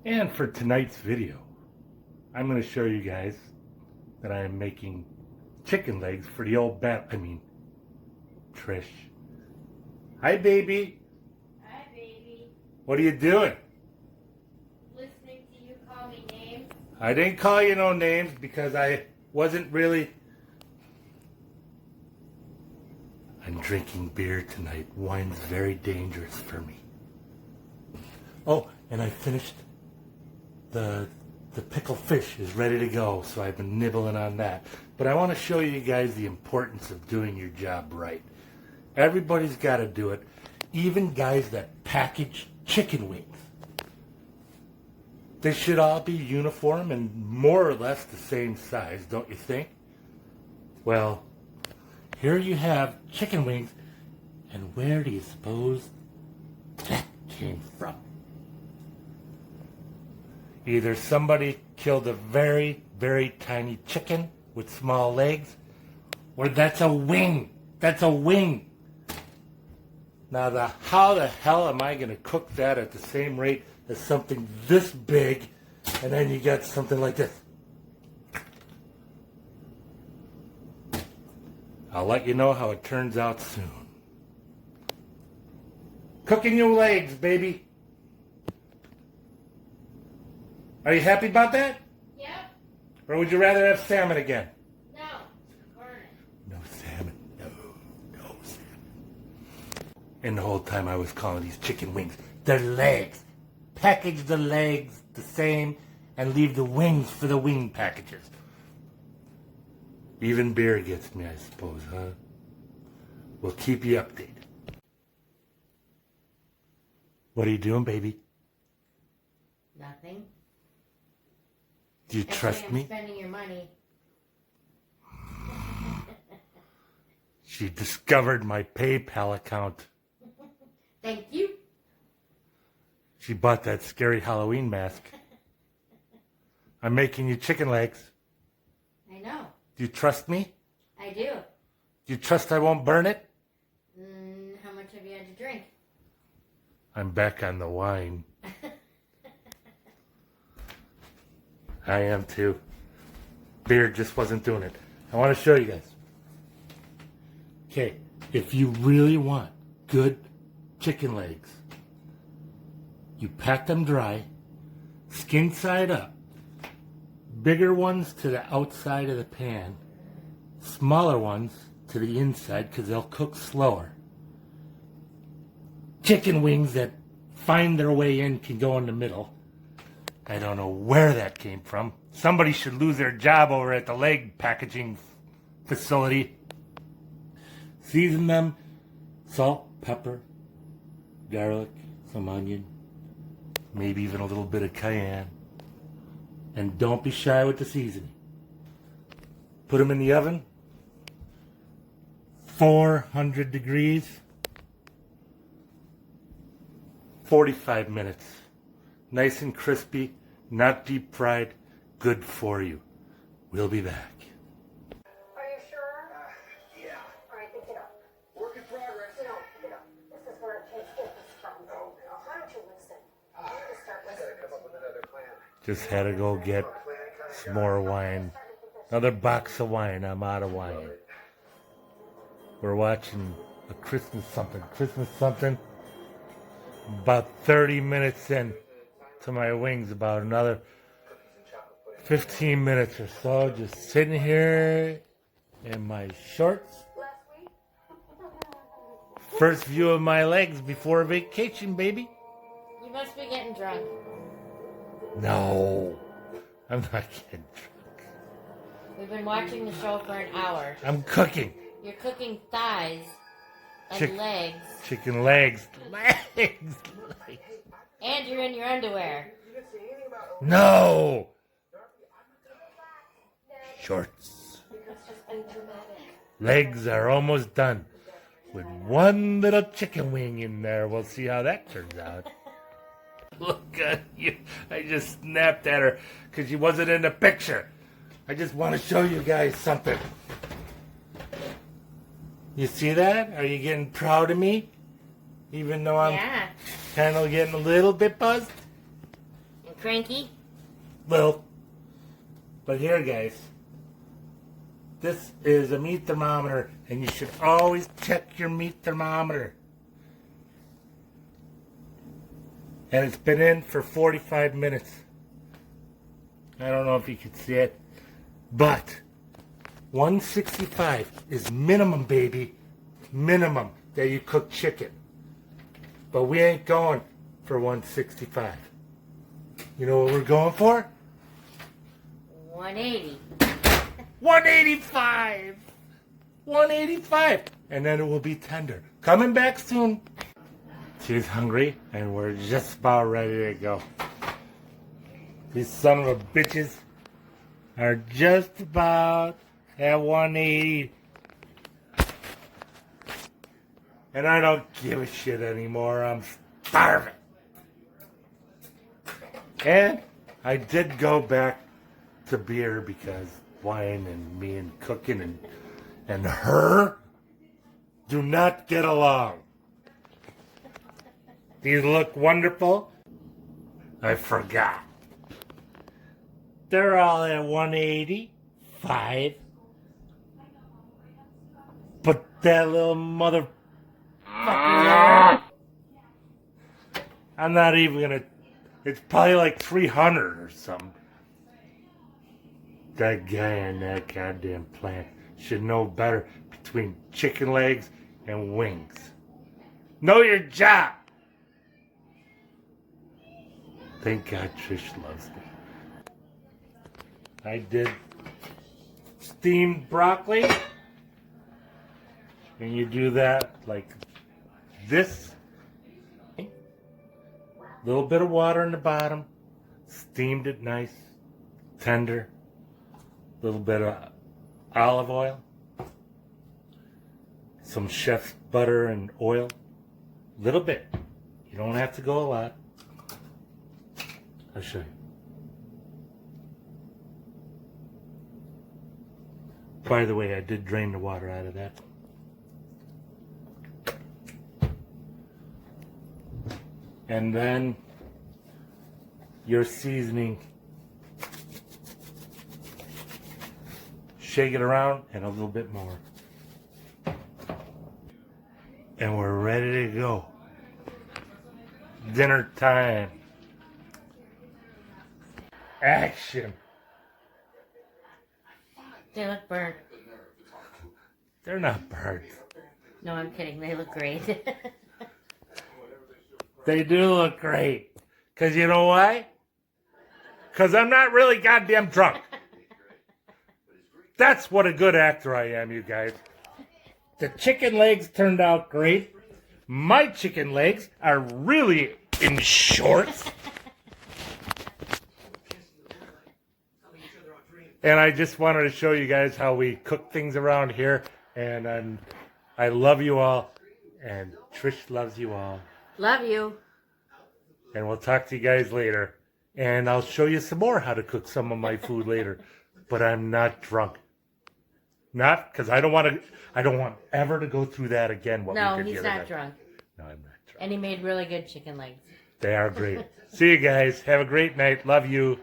And for tonight's video, I'm going to show you guys that I am making chicken legs for the old Trish. Hi, baby. Hi, baby. What are you doing? Listening to you call me names. I didn't call you no names because I wasn't really... I'm drinking beer tonight. Wine's very dangerous for me. Oh, and I finished the pickled fish is ready to go, so I've been nibbling on that. But I want to show you guys the importance of doing your job right. Everybody's got to do it, even guys that package chicken wings. They should all be uniform and more or less the same size, don't you think? Well, here you have chicken wings, and where do you suppose that came from? Either somebody killed a very, very tiny chicken with small legs, or that's a wing. That's a wing. Now, how the hell am I going to cook that at the same rate as something this big, and then you got something like this? I'll let you know how it turns out soon. Cooking your legs, baby. Are you happy about that? Yep. Or would you rather have salmon again? No. Burn it. No salmon. No salmon. And the whole time I was calling these chicken wings, they're legs. Package the legs the same and leave the wings for the wing packages. Even beer gets me, I suppose, huh? We'll keep you updated. What are you doing, baby? Nothing. Do you trust me? I'm spending your money. She discovered my PayPal account. Thank you. She bought that scary Halloween mask. I'm making you chicken legs. I know. Do you trust me? I do. Do you trust I won't burn it? How much have you had to drink? I'm back on the wine. I am too. Beer just wasn't doing it. I want to show you guys. Okay, if you really want good chicken legs, you pack them dry, skin side up, bigger ones to the outside of the pan, smaller ones to the inside because they'll cook slower. Chicken wings that find their way in can go in the middle. I don't know where that came from. Somebody should lose their job over at the leg packaging facility. Season them, salt, pepper, garlic, some onion, maybe even a little bit of cayenne. And don't be shy with the seasoning. Put them in the oven, 400 degrees, 45 minutes. Nice and crispy, not deep fried, good for you. We'll be back. Are you sure? Yeah. All right, then get up. Work in progress. No, get up. This is where it takes get this from. No. Why don't you listen? You need to start I gotta listening. come up with another plan. Just had to go get some more wine. Another box of wine. I'm out of wine. We're watching a Christmas something. About 30 minutes in to my wings, about another 15 minutes or so, just sitting here in my shorts. Last week? First view of my legs before vacation, baby. You must be getting drunk. No, I'm not getting drunk. We've been watching the show for an hour. I'm cooking. You're cooking thighs and Chick- legs. Chicken legs. And you're in your underwear. No. Shorts. That's just being dramatic. Legs are almost done. With one little chicken wing in there. We'll see how that turns out. Look at you. I just snapped at her because she wasn't in the picture. I just want to show you guys something. You see that? Are you getting proud of me? Even though I'm Yeah. kind of getting a little bit buzzed? Cranky? Little. But here, guys, this is a meat thermometer, and you should always check your meat thermometer. And it's been in for 45 minutes. I don't know if you can see it, but 165 is minimum, baby. Minimum that you cook chicken. But we ain't going for 165. You know what we're going for? 180. 185! 185! And then it will be tender. Coming back soon. She's hungry, and we're just about ready to go. These son of a bitches are just about at 180. And I don't give a shit anymore. I'm starving. And I did go back to beer because wine and me and cooking and her do not get along. These look wonderful. I forgot. They're all at 185. But that little motherfucker there, I'm not even gonna, it's probably like 300 or something. That guy in that goddamn plant should know better between chicken legs and wings. Know your job. Thank God Trish loves me. I did steamed broccoli. And you do that like this. Little bit of water in the bottom. Steamed it nice. Tender. Little bit of olive oil. Some chef's butter and oil. Little bit. You don't have to go a lot. I'll show you. By the way, I did drain the water out of that. And then your seasoning. Shake it around and a little bit more. And we're ready to go. Dinner time. Action. They look burnt. They're not burnt. No, I'm kidding. They look great. They do look great. Because you know why? Because I'm not really goddamn drunk. That's what a good actor I am, you guys. The chicken legs turned out great. My chicken legs are really in shorts. And I just wanted to show you guys how we cook things around here. And I love you all. And Trish loves you all. Love you. And we'll talk to you guys later. And I'll show you some more how to cook some of my food later. But I'm not drunk. Not because I don't want ever to go through that again. What No, we did he's the other not night. drunk. No, I'm not drunk. And he made really good chicken legs. They are great. See you guys. Have a great night. Love you.